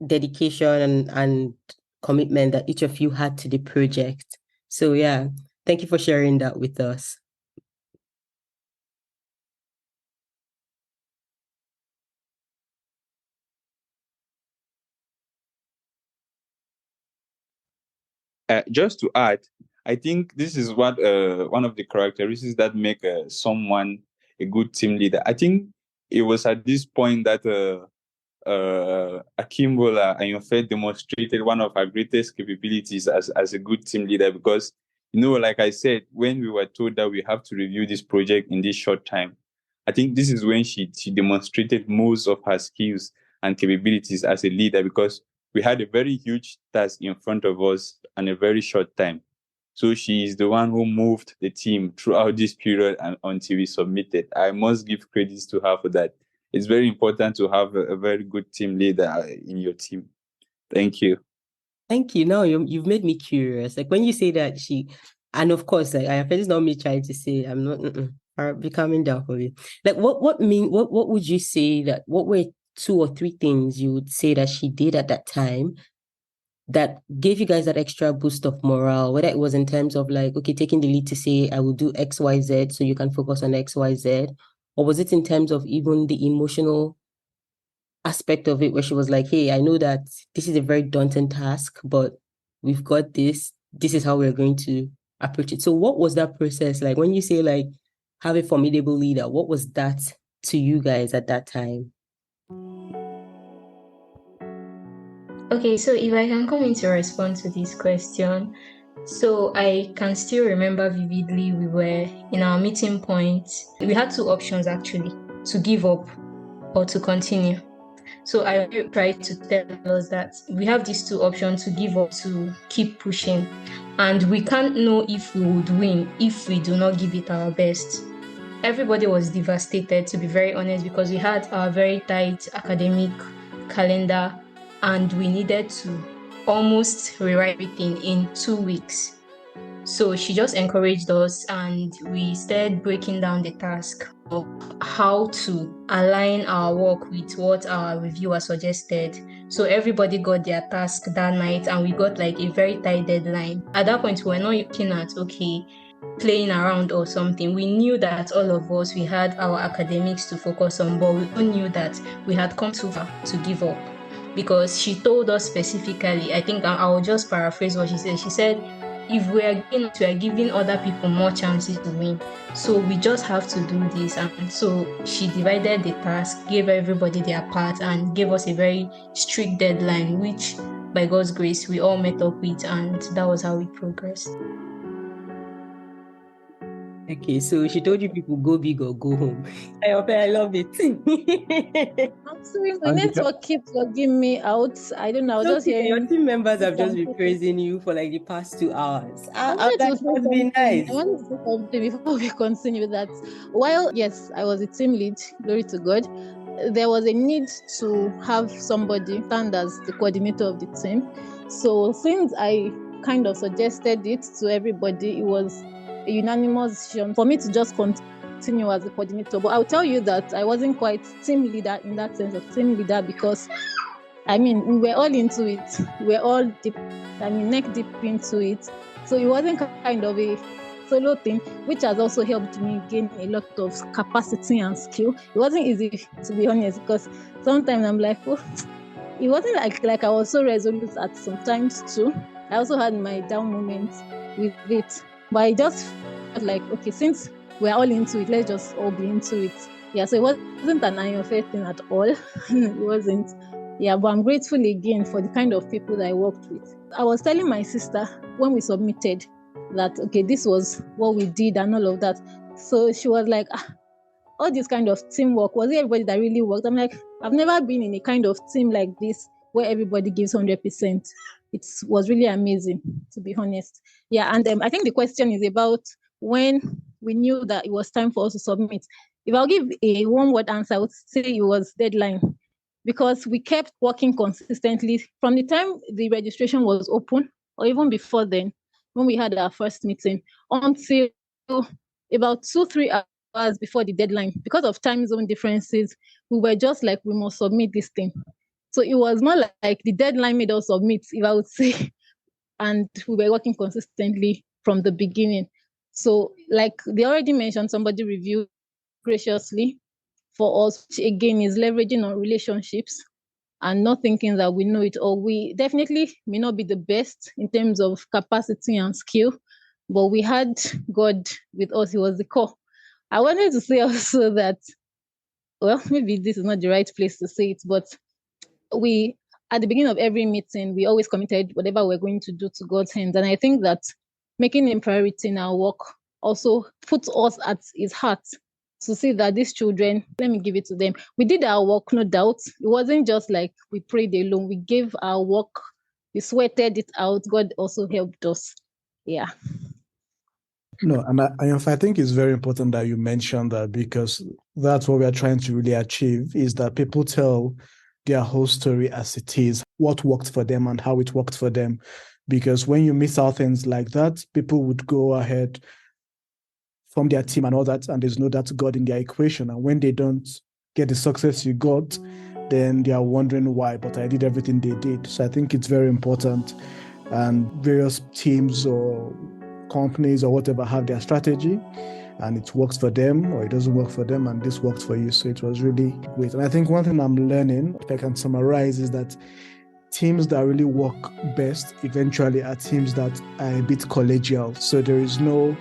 dedication and commitment that each of you had to the project. So yeah, thank you for sharing that with us. Just to add, I think this is what one of the characteristics that make someone a good team leader. I think it was at this point that Akinbola Ayanfeoluwa demonstrated one of her greatest capabilities as a good team leader, because, you know, like I said, when we were told that we have to review this project in this short time, I think this is when she demonstrated most of her skills and capabilities as a leader, because we had a very huge task in front of us and a very short time. So she is the one who moved the team throughout this period and until we submitted. I must give credits to her for that. It's very important to have a very good team leader in your team. Thank you. Thank you. Now you've made me curious. Like when you say that and of course, like it's not me trying to say, I'm not be coming down for you. Like what would you say that, what were 2 or 3 things you would say that she did at that time that gave you guys that extra boost of morale, whether it was in terms of like, okay, taking the lead to say, I will do X, Y, Z, so you can focus on X, Y, Z, or was it in terms of even the emotional aspect of it where she was like, hey, I know that this is a very daunting task, but we've got this. This is how we're going to approach it. So what was that process like? When you say like, have a formidable leader, what was that to you guys at that time? Okay, so if I can come in to respond to this question. So I can still remember vividly, we were in our meeting point. We had 2 options actually, to give up or to continue. So I tried to tell us that we have these 2 options, to give up, to keep pushing. And we can't know if we would win if we do not give it our best. Everybody was devastated, to be very honest, because we had our very tight academic calendar and we needed to almost rewrite everything in 2 weeks. So she just encouraged us and we started breaking down the task. how to align our work with what our reviewer suggested. So everybody got their task that night, and we got like a very tight deadline. At that point, we were not looking at, playing around or something. We knew that all of us, we had our academics to focus on, but we all knew that we had come too far to give up, because she told us specifically, I think I will just paraphrase what she said. She said, if we are giving other people more chances to win, so we just have to do this. And so she divided the task, gave everybody their part, and gave us a very strict deadline, which by God's grace we all met up with, and that was how we progressed. Okay, so she told you people go big or go home. I love it. I'm sorry, my network keeps logging me out. I don't know. Just hearing your team members have just been praising you for like the past 2 hours. I wanted to say something nice. I wanted to say something before we continue that. While yes, I was a team lead, glory to God, there was a need to have somebody stand as the coordinator of the team. So since I kind of suggested it to everybody, it was a unanimous decision for me to just continue as a coordinator. But I'll tell you that I wasn't quite team leader in that sense of team leader, because we were all into it. We were all neck deep into it. So it wasn't kind of a solo thing, which has also helped me gain a lot of capacity and skill. It wasn't easy, to be honest, because sometimes I'm like, it wasn't like I was so resolute at some times too. I also had my down moments with it. But I just felt like, okay, since we're all into it, let's just all be into it. Yeah, so it wasn't an Ayanfe thing at all. It wasn't. Yeah, but I'm grateful again for the kind of people that I worked with. I was telling my sister when we submitted that, okay, this was what we did and all of that. So she was like, all this kind of teamwork, was it everybody that really worked? I'm like, I've never been in a kind of team like this where everybody gives 100%. It was really amazing, to be honest. Yeah, and I think the question is about when we knew that it was time for us to submit. If I'll give a one-word answer, I would say it was deadline, because we kept working consistently from the time the registration was open, or even before then, when we had our first meeting, until about 2-3 hours before the deadline. Because of time zone differences, we were just like, we must submit this thing. So it was more like the deadline made us submit, if I would say, and we were working consistently from the beginning. So like they already mentioned, somebody reviewed graciously for us, which again is leveraging on relationships and not thinking that we know it all. We definitely may not be the best in terms of capacity and skill, but we had God with us. He was the core. I wanted to say also that, well, maybe this is not the right place to say it, but we, at the beginning of every meeting, we always committed whatever we're going to do to God's hands. And I think that making a priority in our work also puts us at his heart to see that these children, let me give it to them. We did our work, no doubt. It wasn't just like we prayed alone. We gave our work, we sweated it out. God also helped us. Yeah. No, and I think it's very important that you mentioned that, because that's what we are trying to really achieve, is that people tell their whole story as it is, what worked for them and how it worked for them. Because when you miss out things like that, people would go ahead from their team and all that, and there's no that God in their equation. And when they don't get the success you got, then they are wondering why, but I did everything they did. So I think it's very important. And various teams or companies or whatever have their strategy, and it works for them or it doesn't work for them, and this works for you. So it was really great. And I think one thing I'm learning, if I can summarize, is that teams that really work best eventually are teams that are a bit collegial. So there is no,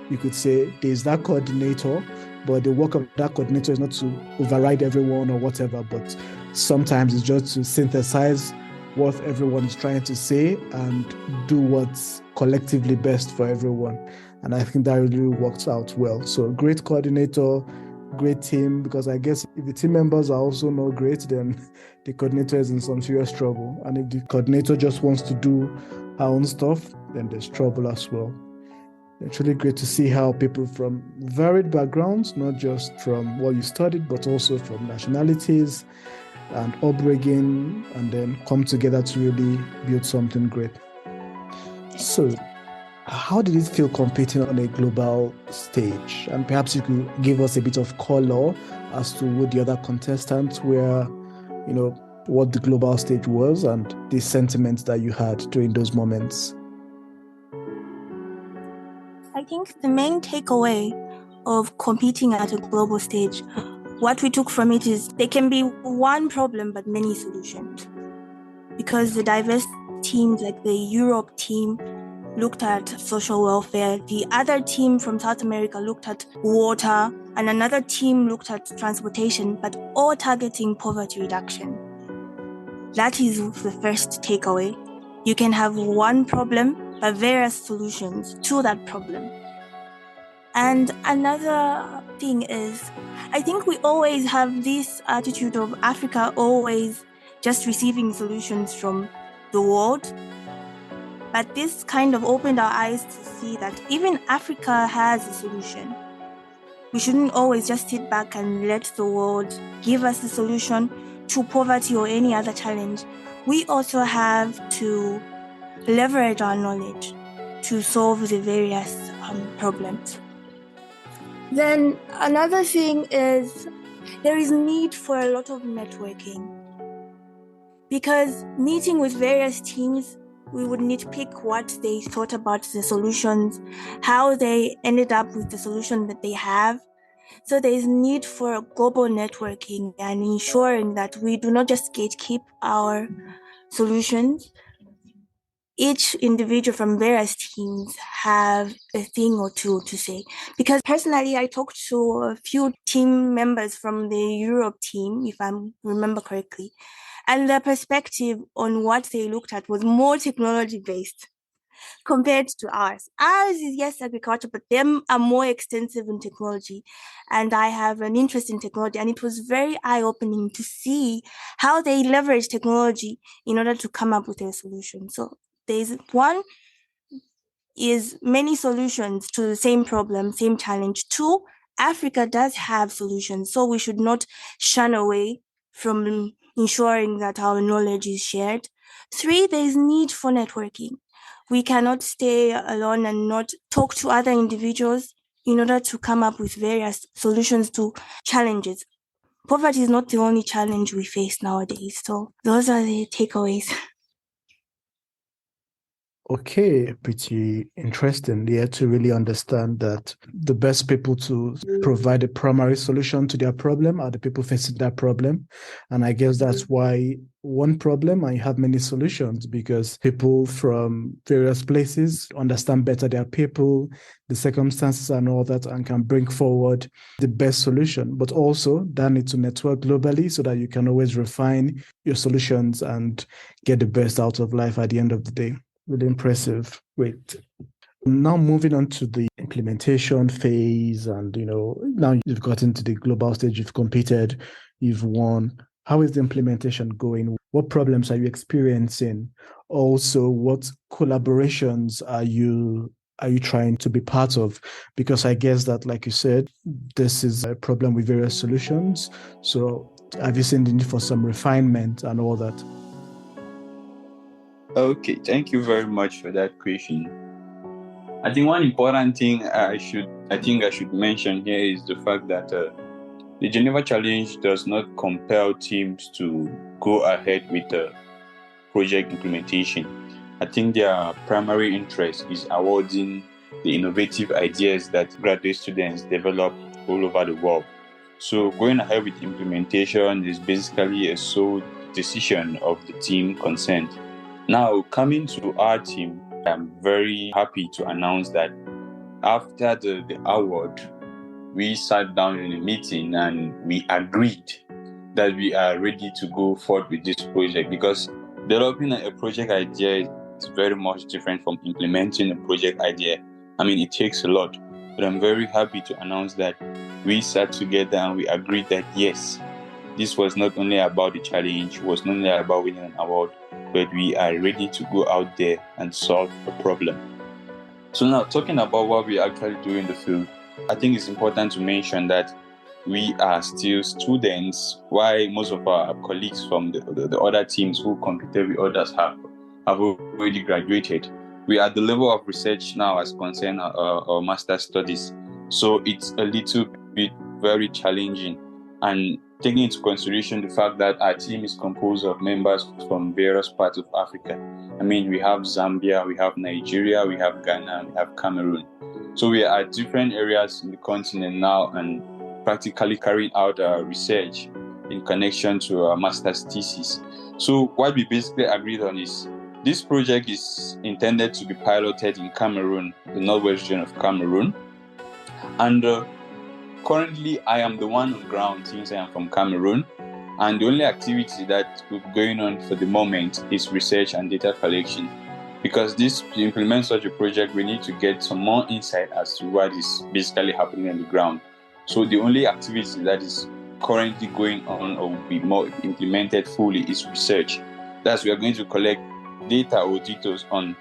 you could say, there's that coordinator, but the work of that coordinator is not to override everyone or whatever, but sometimes it's just to synthesize what everyone is trying to say and do what's collectively best for everyone. And I think that really works out well. So great coordinator, great team, because I guess if the team members are also not great, then the coordinator is in some serious trouble. And if the coordinator just wants to do her own stuff, then there's trouble as well. It's really great to see how people from varied backgrounds, not just from what you studied, but also from nationalities and upbringing, and then come together to really build something great. So How did it feel competing on a global stage? And perhaps you could give us a bit of color as to who the other contestants were, what the global stage was and the sentiments that you had during those moments. I think the main takeaway of competing at a global stage, what we took from it is there can be one problem but many solutions. Because the diverse teams like the Europe team looked at social welfare, the other team from South America looked at water, and another team looked at transportation, but all targeting poverty reduction. That is the first takeaway. You can have one problem, but various solutions to that problem. And another thing is, I think we always have this attitude of Africa always just receiving solutions from the world. But this kind of opened our eyes to see that even Africa has a solution. We shouldn't always just sit back and let the world give us the solution to poverty or any other challenge. We also have to leverage our knowledge to solve the various problems. Then another thing is there is need for a lot of networking. Because meeting with various teams, we would nitpick what they thought about the solutions, how they ended up with the solution that they have. So there is need for global networking and ensuring that we do not just gatekeep our solutions. Each individual from various teams have a thing or two to say. Because personally, I talked to a few team members from the Europe team, if I remember correctly, and their perspective on what they looked at was more technology-based compared to ours. Ours is, yes, agriculture, but them are more extensive in technology. And I have an interest in technology, and it was very eye-opening to see how they leverage technology in order to come up with a solution. So there's one is many solutions to the same problem, same challenge. Two, Africa does have solutions, so we should not shun away from ensuring that our knowledge is shared. Three, there is need for networking. We cannot stay alone and not talk to other individuals in order to come up with various solutions to challenges. Poverty is not the only challenge we face nowadays. So those are the takeaways. Okay, pretty interesting here to really understand that the best people to provide a primary solution to their problem are the people facing that problem. And I guess that's why one problem and you have many solutions, because people from various places understand better their people, the circumstances and all that, and can bring forward the best solution. But also that need to network globally so that you can always refine your solutions and get the best out of life at the end of the day. Really impressive. Great. Now moving on to the implementation phase, and now you've gotten to the global stage, you've competed, you've won. How is the implementation going? What problems are you experiencing? Also, what collaborations are you trying to be part of? Because I guess that, like you said, this is a problem with various solutions. So have you seen the need for some refinement and all that? Okay, thank you very much for that question. I think one important thing I should mention here is the fact that the Geneva Challenge does not compel teams to go ahead with the project implementation. I think their primary interest is awarding the innovative ideas that graduate students develop all over the world. So going ahead with implementation is basically a sole decision of the team concerned. Now, coming to our team, I'm very happy to announce that after the award, we sat down in a meeting and we agreed that we are ready to go forward with this project, because developing a project idea is very much different from implementing a project idea. I mean, it takes a lot, but I'm very happy to announce that we sat together and we agreed that yes, this was not only about the challenge, it was not only about winning an award, but we are ready to go out there and solve a problem. So now, talking about what we actually do in the field, I think it's important to mention that we are still students, while most of our colleagues from the other teams who competed with others have already graduated. we are at the level of research now as concern our master's studies. So it's a little bit very challenging. And taking into consideration the fact that our team is composed of members from various parts of Africa. I mean, we have Zambia, we have Nigeria, we have Ghana, we have Cameroon. So we are at different areas in the continent now and practically carrying out our research in connection to our master's thesis. So what we basically agreed on is this project is intended to be piloted in Cameroon, the northwest region of Cameroon. And currently, I am the one on ground since I am from Cameroon. And the only activity that will be going on for the moment is research and data collection. Because to implement such a project, we need to get some more insight as to what is basically happening on the ground. So the only activity that is currently going on or will be more implemented fully is research. Thus, we are going to collect data or details on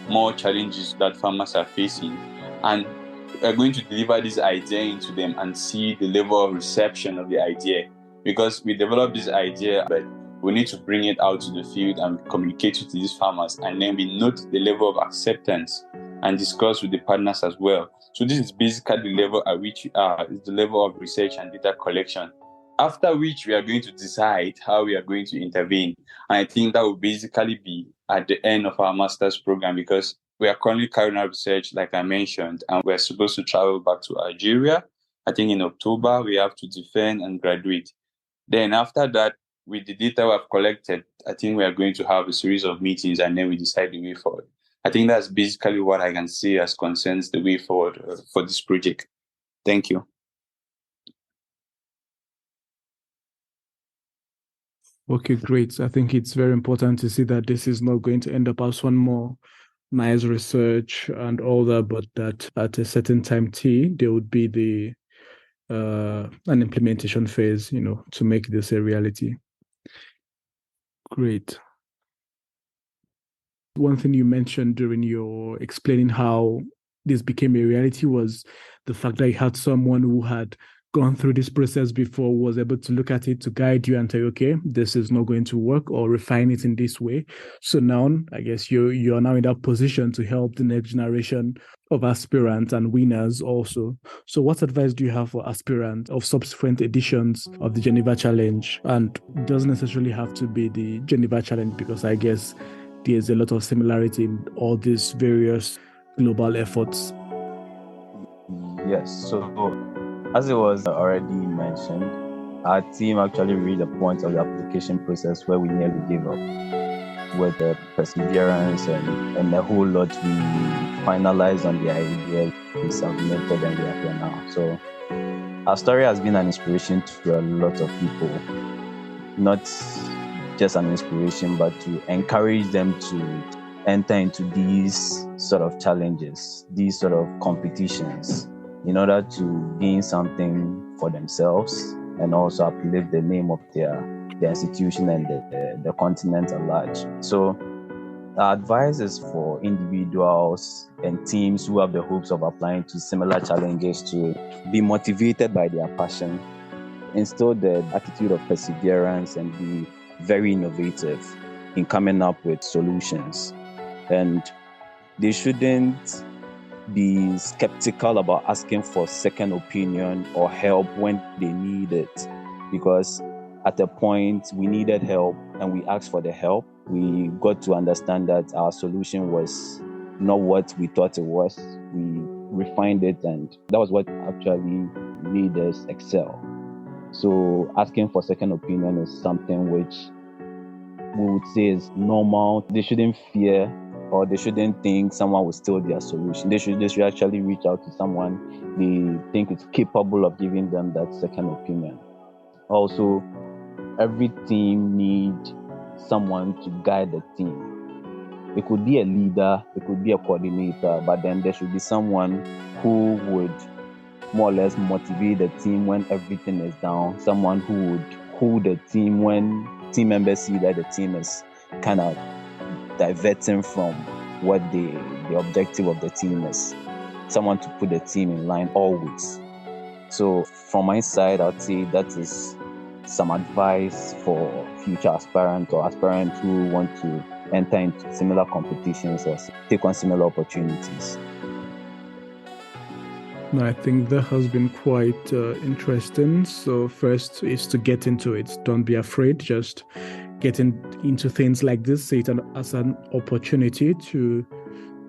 more challenges that farmers are facing. And we are going to deliver this idea into them and see the level of reception of the idea. Because we developed this idea, but we need to bring it out to the field and communicate it to these farmers. And then we note the level of acceptance and discuss with the partners as well. So this is basically the level at which we are, is the level of research and data collection. After which we are going to decide how we are going to intervene. And I think that will basically be at the end of our master's program, because we are currently carrying out research, like I mentioned, and we're supposed to travel back to Algeria. I think in October, we have to defend and graduate. Then after that, with the data we have collected, I think we are going to have a series of meetings and then we decide the way forward. I think that's basically what I can say as concerns the way forward for this project. Thank you. Okay, great. I think it's very important to see that this is not going to end up as one more nice research and all that, but that at a certain time there would be an implementation phase, to make this a reality. Great. One thing you mentioned during your explaining how this became a reality was the fact that you had someone who had gone through this process before, was able to look at it to guide you and tell you, okay, this is not going to work, or refine it in this way. So now, I guess you are now in that position to help the next generation of aspirants and winners also. So what advice do you have for aspirants of subsequent editions of the Geneva Challenge? And it doesn't necessarily have to be the Geneva Challenge, because I guess there's a lot of similarity in all these various global efforts. Yes, so as it was already mentioned, our team actually reached a point of the application process where we nearly gave up. With the perseverance and a whole lot, we finalized on the idea, we submitted, and we are here now. So our story has been an inspiration to a lot of people, not just an inspiration, but to encourage them to enter into these sort of challenges, these sort of competitions, in order to gain something for themselves and also uplift the name of their institution and the continent at large. So our advice is for individuals and teams who have the hopes of applying to similar challenges to be motivated by their passion, instill the attitude of perseverance, and be very innovative in coming up with solutions. And they shouldn't be skeptical about asking for second opinion or help when they need it, because at a point we needed help and we asked for the help. We got to understand that our solution was not what we thought it was. We refined it, and that was what actually made us excel. So asking for second opinion is something which we would say is normal. They shouldn't fear, or they shouldn't think someone will steal their solution. They should actually reach out to someone they think is capable of giving them that second opinion. Also, every team needs someone to guide the team. It could be a leader, it could be a coordinator, but then there should be someone who would more or less motivate the team when everything is down, someone who would hold the team when team members see that the team is kind of diverting from what the objective of the team is. Someone to put the team in line always. So from my side, I'd say that is some advice for future aspirants or aspirants who want to enter into similar competitions or take on similar opportunities. No, I think that has been quite interesting. So first is to get into it. Don't be afraid. Just getting into things like this, see it as an opportunity to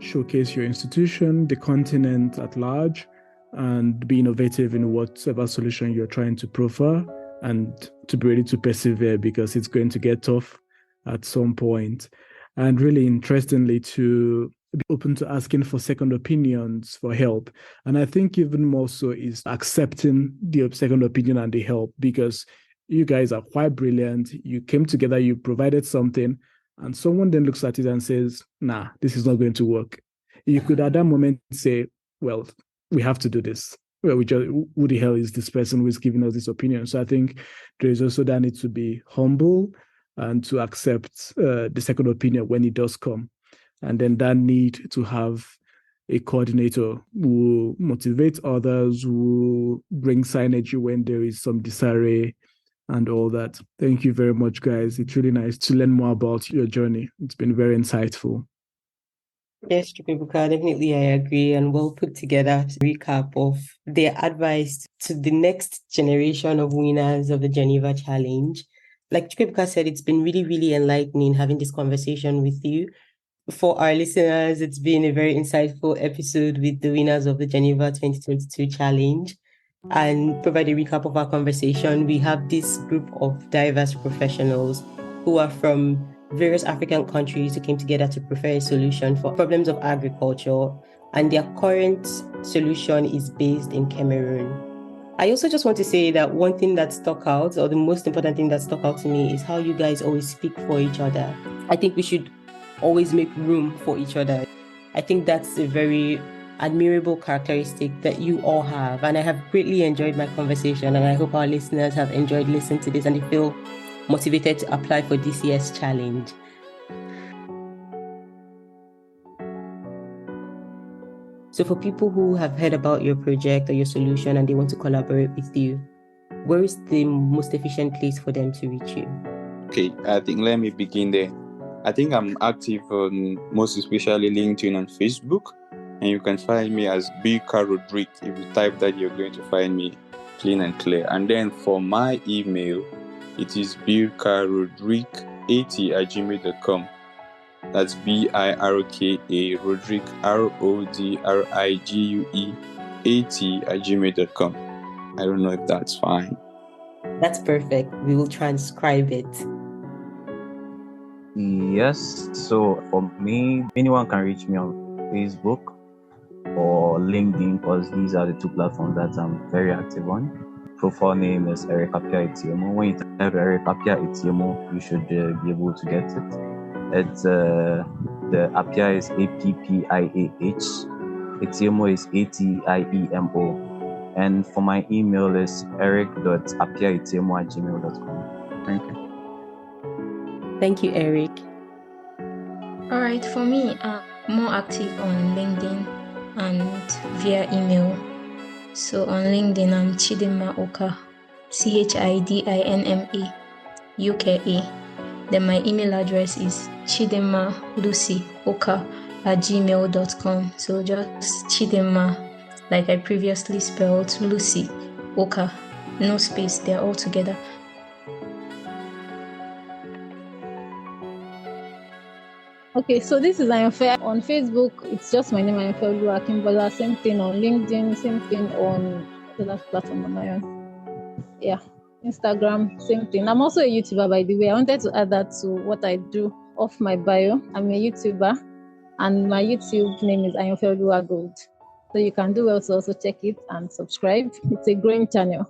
showcase your institution, the continent at large, and be innovative in whatever solution you're trying to proffer, and to be ready to persevere, because it's going to get tough at some point. And really interestingly, to be open to asking for second opinions for help. And I think even more so is accepting the second opinion and the help, because you guys are quite brilliant. You came together, you provided something, and someone then looks at it and says, nah, this is not going to work. You could at that moment say, well, we have to do this. Well, who the hell is this person who is giving us this opinion? So I think there is also that need to be humble and to accept the second opinion when it does come. And then that need to have a coordinator who motivates others, who brings synergy when there is some disarray and all that. Thank you very much, guys. It's really nice to learn more about your journey. It's been very insightful. Yes, Chukwuebuka, definitely I agree, and well put together recap of their advice to the next generation of winners of the Geneva Challenge. Like Chukwuebuka said, it's been really, really enlightening having this conversation with you. For our listeners, it's been a very insightful episode with the winners of the Geneva 2022 Challenge. And provide a recap of our conversation, we have this group of diverse professionals who are from various African countries who came together to prefer a solution for problems of agriculture, and their current solution is based in Cameroon. I also just want to say that one thing that stuck out, or the most important thing that stuck out to me, is how you guys always speak for each other. I think we should always make room for each other. I think that's a very admirable characteristic that you all have, and I have greatly enjoyed my conversation, and I hope our listeners have enjoyed listening to this and they feel motivated to apply for this year's challenge. So for people who have heard about your project or your solution and they want to collaborate with you, where is the most efficient place for them to reach you? Okay, I think let me begin there. I think I'm active on most especially LinkedIn and Facebook, and you can find me as Birka Rodrigue. If you type that, you're going to find me clean and clear. And then for my email, it is birkarodrigue80@gmail.com. That's BIRKA Rodrigue RODRIGUE 80@gmail.com. I don't know if that's fine. That's perfect. We will transcribe it. Yes, so for me, anyone can reach me on Facebook or LinkedIn, because these are the two platforms that I'm very active on. Profile name is Eric Apia Atiemo. When you type Eric Apia Atiemo, you should be able to get it. It's the Apia is APPIAH, Atiemo is ATIEMO, and for my email is eric.apiaitiemo@gmail.com. Thank you. Thank you, Eric. All right, for me, I'm more active on LinkedIn and via email. So on LinkedIn, I'm Chidinma Uka, CHIDINMA UKA. Then my email address is chidinmalucy.uka@gmail.com. So just Chidinma, like I previously spelled, Lucy, Uka, no space, they're all together. Okay, so this is Ayanfe. On Facebook, it's just my name, Ayanfeoluwa Akinbola. Same thing on LinkedIn, same thing on the last platform on my own. Yeah, Instagram, same thing. I'm also a YouTuber, by the way. I wanted to add that to what I do off my bio. I'm a YouTuber, and my YouTube name is Ayanfeoluwa Gold. So you can do well to also check it and subscribe. It's a growing channel.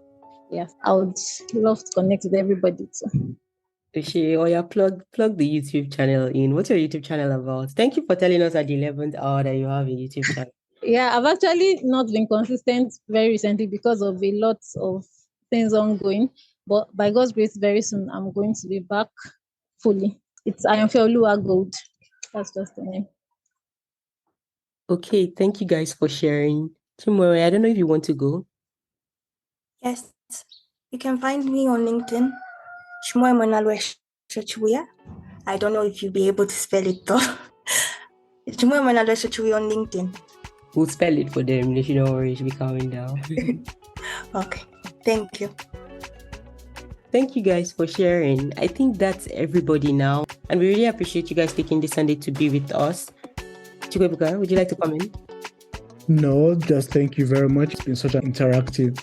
Yes, I would love to connect with everybody too. Plug the YouTube channel in. What's your YouTube channel about? Thank you for telling us at the 11th hour that you have a YouTube channel. Yeah, I've actually not been consistent very recently because of a lot of things ongoing. But by God's grace, very soon I'm going to be back fully. It's Ayanfeoluwa Gold. That's just the name. Okay, thank you guys for sharing. Chimwemwe, I don't know if you want to go. Yes, you can find me on LinkedIn, Chimwemwe Chibuye, I don't know if you'll be able to spell it though. Chimwemwe on LinkedIn. We'll spell it for them. They shouldn't worry. It should be coming down. Okay. Thank you. Thank you guys for sharing. I think that's everybody now. And we really appreciate you guys taking this Sunday to be with us. Chimwemwe, would you like to comment? No, just thank you very much. It's been such an interactive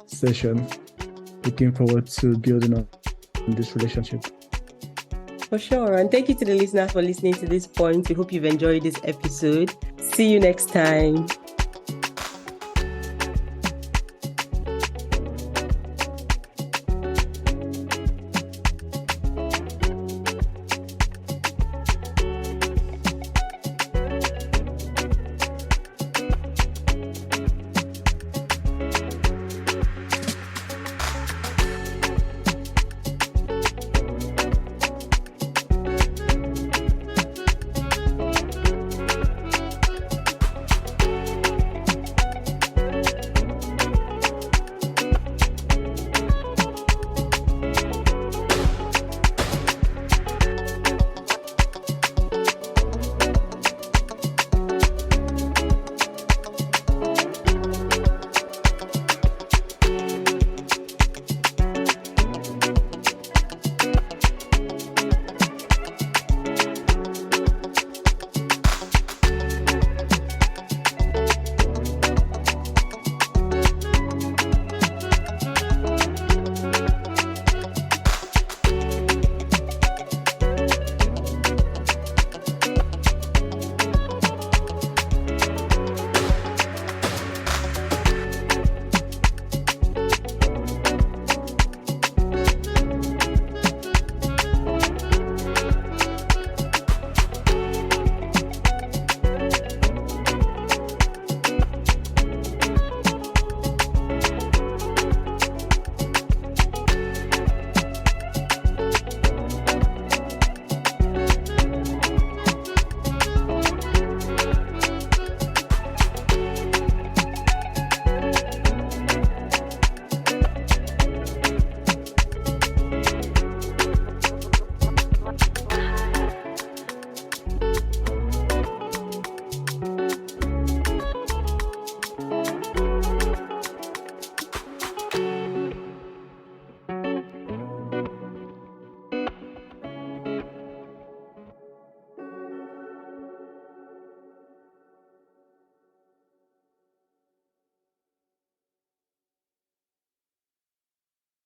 session. Looking forward to building on this relationship. For sure. And thank you to the listeners for listening to this point. We hope you've enjoyed this episode. See you next time.